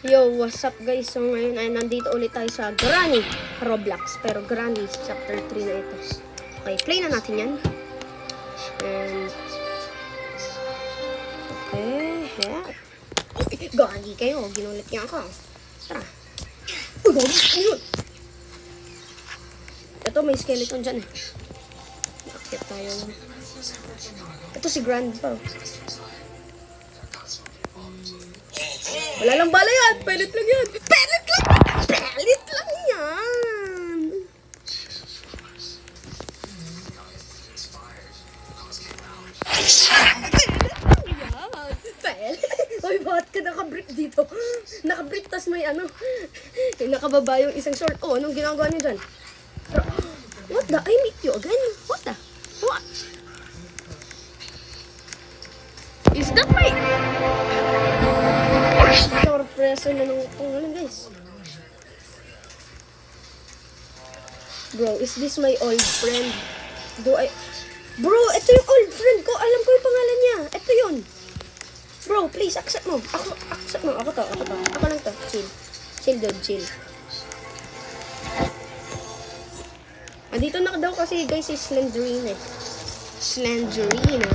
Yo, what's up guys? So ngayon ay nandito ulit tayo sa Granny Roblox. Pero Granny chapter 3 na ito. Okay, play na natin yan. And okay, yeah. Okay, gagi kayo. Ginulit niya ako. Tara. Uy, gagi. Yun. Ito, may skeleton dyan eh. Nakakit tayo. Ito si Grandpa. Wala lang bala yan. Pellet lang yan. Pellet lang! Pellet lang yan! Pellet? Uy, bakit ka nakabrick dito? Nakabrick, tas may ano. Nakababa yung isang short. Oh, anong ginagawa niyo dyan? What the? I meet you again? What the? What? Is that my... Sorpresa na nung pangalan, guys. Bro, is this my old friend? Bro, ito yung old friend ko. Alam ko yung pangalan niya. Ito yun. Bro, please, accept mo. Accept mo. Ako to. Ako lang to. Chill. Chill, dude. Chill. Andito na daw kasi, guys, si Slenderina. Slenderina.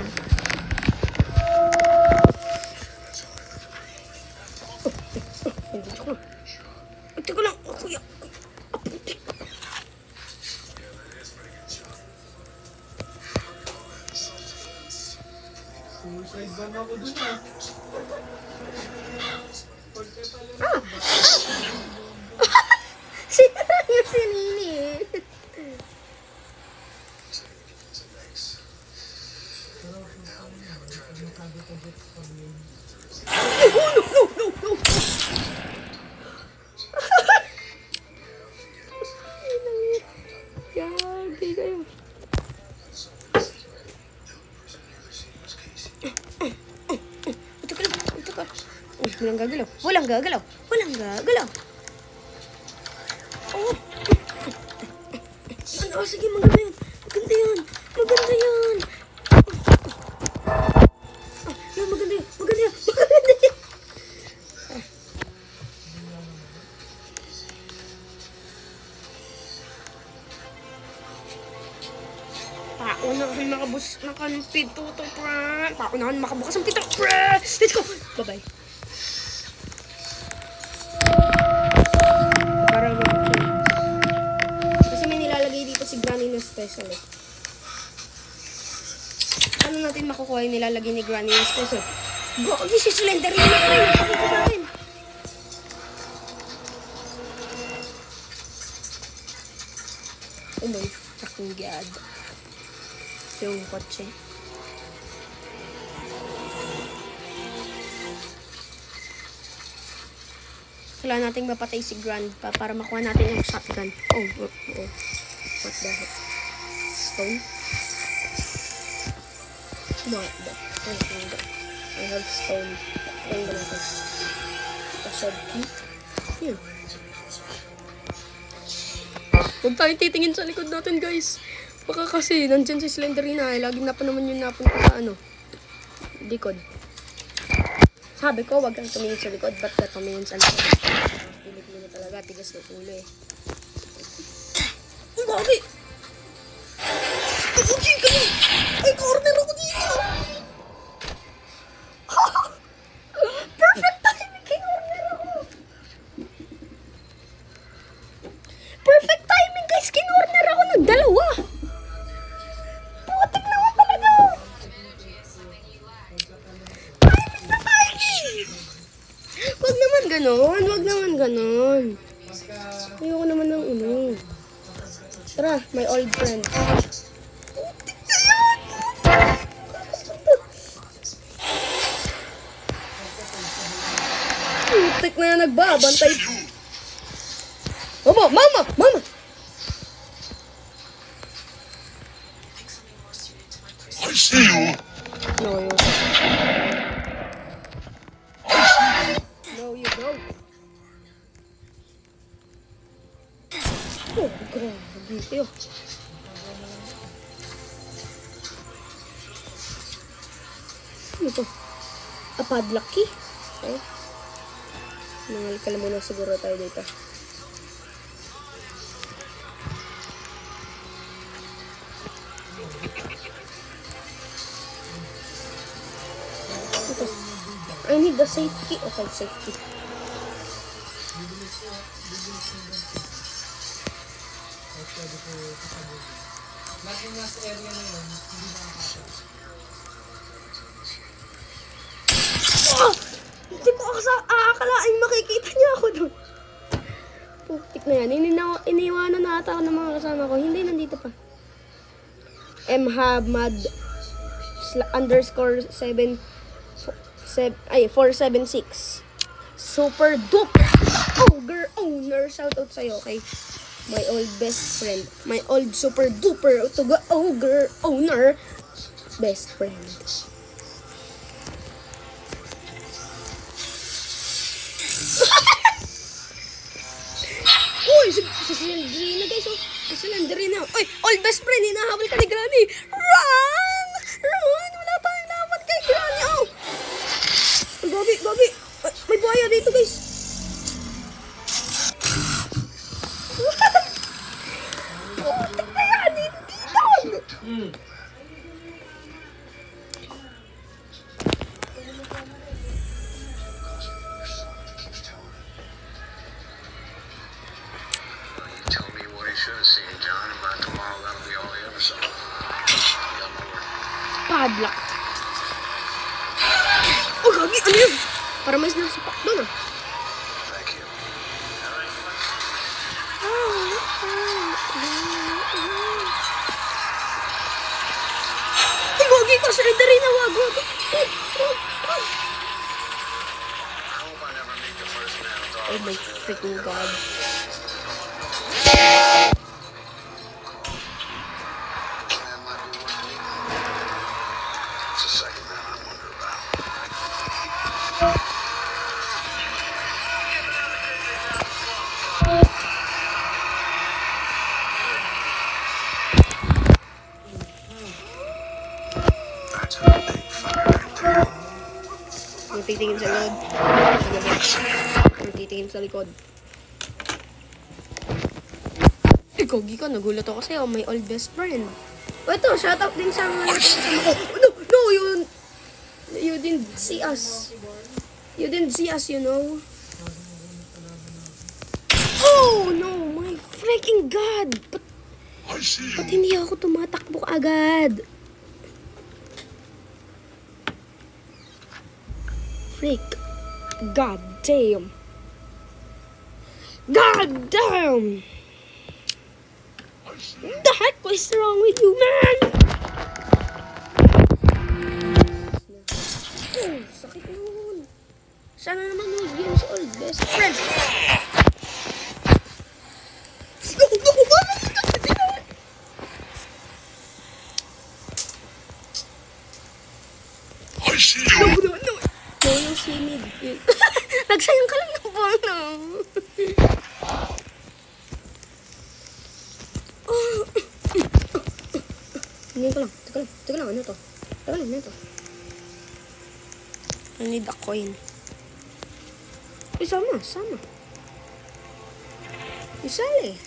Ito ko lang. Kuya. Suicide ban ako dun ah. Sira yung sinini. No. Yagi kayo. Ito ka. Walang gagalaw. Oh. Ano? Sige, maganda yan. Maganda yan. Yan, maganda yan. Paunahan pinto to, pre. Paunahan makabukas ang pinto, pre. Let's go. Bye-bye. Parang kasi may nilalagay dito si Granny na special eh. Ano natin makukuha yung nilalagay ni Granny na special? Gagi si Slenderina, pre. Napakita sa akin. Oh my fucking god. Yung kotse. Kailangan nating mapatay si Grandpa para makuha natin yung shotgun. Oh. What the heck? Stone? What the heck? I have stone. Ayun ba natin? Password key? Yun. Huwag tayong titingin sa likod natin, guys. Baka kasi nandyan si Slenderina eh. Laging pa naman yung napunta sa likod. Sabi ko, wag kang tumingin sa likod. Ba't ka tumingin sa likod? Pilipino talaga. Tigas ng ulo eh. Uy, gagi! Tubukin ka niya! Ay, corner ako dito! Perfect timing! Kinorner ako! Perfect timing, guys! Kinorner ako ng dalawa! Wag naman ganon. Ayoko naman ng Tara, my old friend. Putik na nagbabantay. Opo, mama! I see you. No, you don't. Oh, grabe kayo. Ano to? A padlock key? Okay. Nangalikala muna siguro tayo dito. Ito. I need the safety. Okay, safety. Lahat yung nasa area na yun, hindi nakakasya. Hindi ko akalain makikita niya ako doon. Putik na yan. Iniwanan na ata ako ng mga kasama ko. Hindi, nandito pa. mhabmad _7 476 super duper ogre owner. Shoutout sa'yo, okay? My old best friend. My old super duper ogre owner best friend. Uy, si Slenderina guys, oh. Si Slenderina. Uy, old best friend, hinahabol ka ni Granny. Run! Run! Wala tayong laban kay Granny, oh. Gabi, gabi. May buhaya dito, guys. Putik na yan, dito. Padlock. Oh, gagi, ano yun? Para may sinasupak doon, ah. Ay, gagi ka, Slenderina, wag, wag. Oh my freaking god. Titingin sa likod. Titingin sa likod. Ikogi ka, nagulat ako kasi my old best friend. O ito, shoutout din sa mga no, you didn't see us. You didn't see us, you know. Oh no, my freaking god. Ba't hindi ako tumatakbo agad? Freak. God damn. God damn. What the heck was wrong with you, man? Oh, sakit nun. Sana naman mag-game sa old best friend. I see you. No, yung simid. Nagsayang ka lang ng bono. Hindi ko lang. Teka lang. Ano to? Teka lang, ano to? I need a coin. Uy, sama. Sali.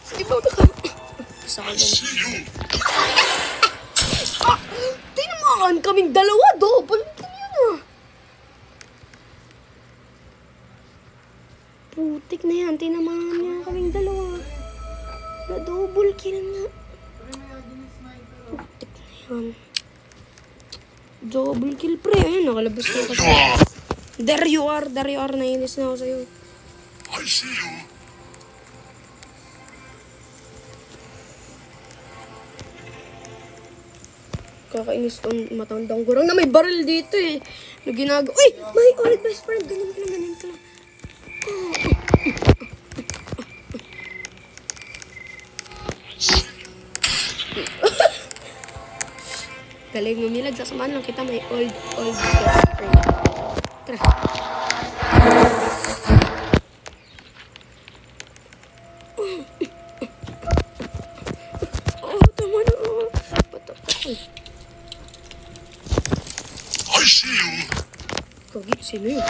Sige ba ka? Gusto ko din. Tinamaan kaming dalawa, double kill yun, ah. Putik na yan, tinamaan niya kaming dalawa. Na double kill nga. Putik na yan. Double kill, pre. Ayun, nakalabas ko kasi. There you are, nainis na ako sa'yo. I see you. Kakainis tong matandang gurang na may baril dito eh. Na ginagawa. Uy! My old best friend! Ganun ka lang. Oh. Galing umilag. Sasamahan lang kita. My old best friend. Tara. Oh, tama na. Patok. Kagi, sino yun?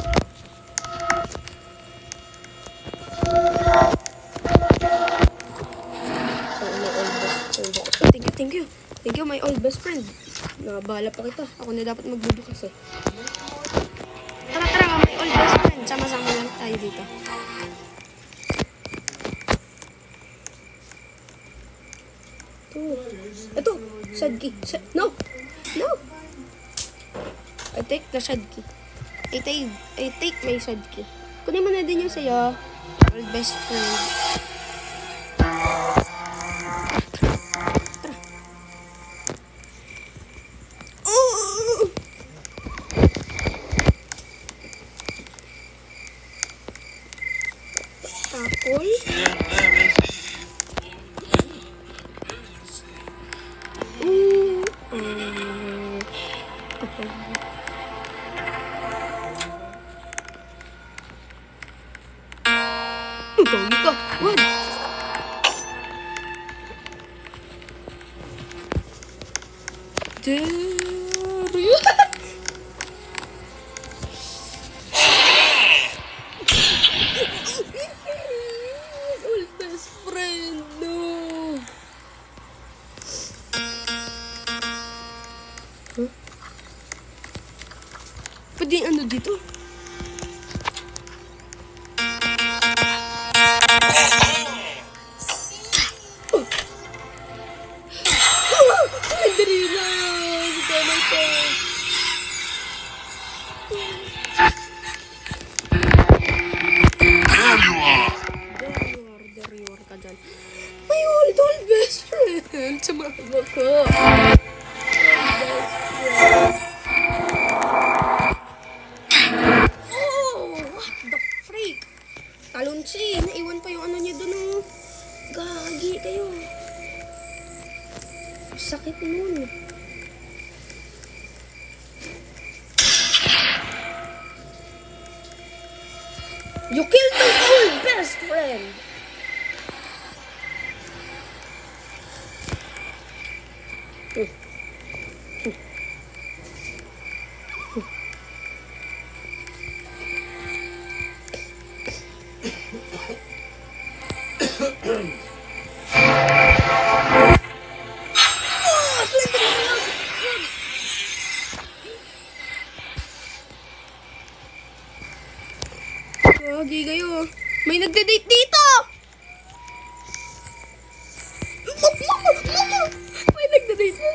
Thank you. Thank you, my old best friend. Nabahala pa kita. Ako na dapat magbubukas eh. Tara, my old best friend. Sama-sama lang tayo dito. Ito. Shadkey. No! No! I take the Shadkey. I take my Shadkey. Kunin mo na din yung sa'yo. Old best friend. Tapol. Gawin ka. Wag. Old best friend, no. Huh? Pwede ano dito? Slenderina! Ito na ito. There you are ka dyan. My old best friend. Sumama ko. Oh, what the freak? Talunsi, naiwan pa yung ano niya doon. Gagi kayo. Sakit nun. You killed my old best friend. Gagi kayo. May nagde-date dito! May nagde-date na.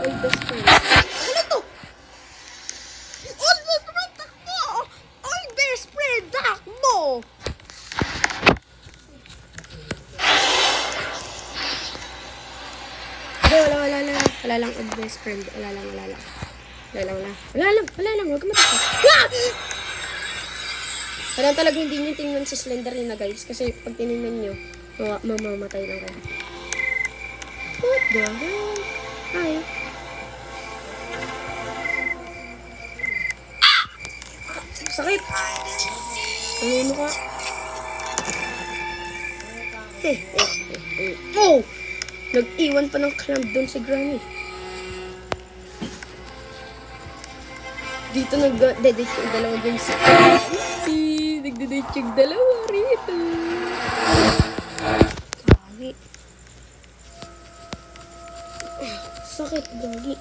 Old best friend. Ano to? Old best friend, takbo! Old best friend, takbo! Wala lang old best friend. Wala lang. Huwag ka matakot. Ah! Parang talaga hindi nyo tingnan si Slenderina, guys. Kasi pag tinignan nyo, mamamatay lang kayo. What the hell? Hi. Sakit. Ano ka? Oh! Nag-iwan pa ng clamp doon si Granny. Dito nag-dedate yung dalawa guys. Nag-dedate yung dalawa rito. Gagi. Sakit, gagi.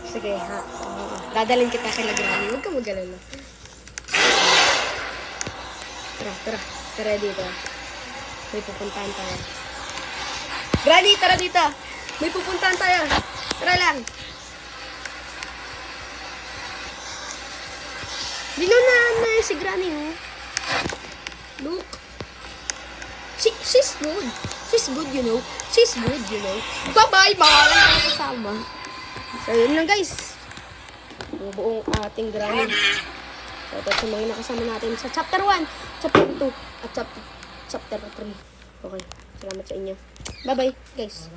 Sige ha. Dadalhin kita kay Granny. Huwag ka mag-alala. Tara dito. May pupuntahan tayo. Granny, tara dito. May pupuntahan tayo. Tara lang. Binunahan na si Granny, oh. Look. She's good. She's good, you know. Bye-bye, mga lang kasama. So, yun lang, guys. Yung buong ating Granny. So, ito sa mga nakasama natin sa chapter 1, chapter 2, at chapter 3. Okay. Salamat sa inyo. Bye-bye, guys.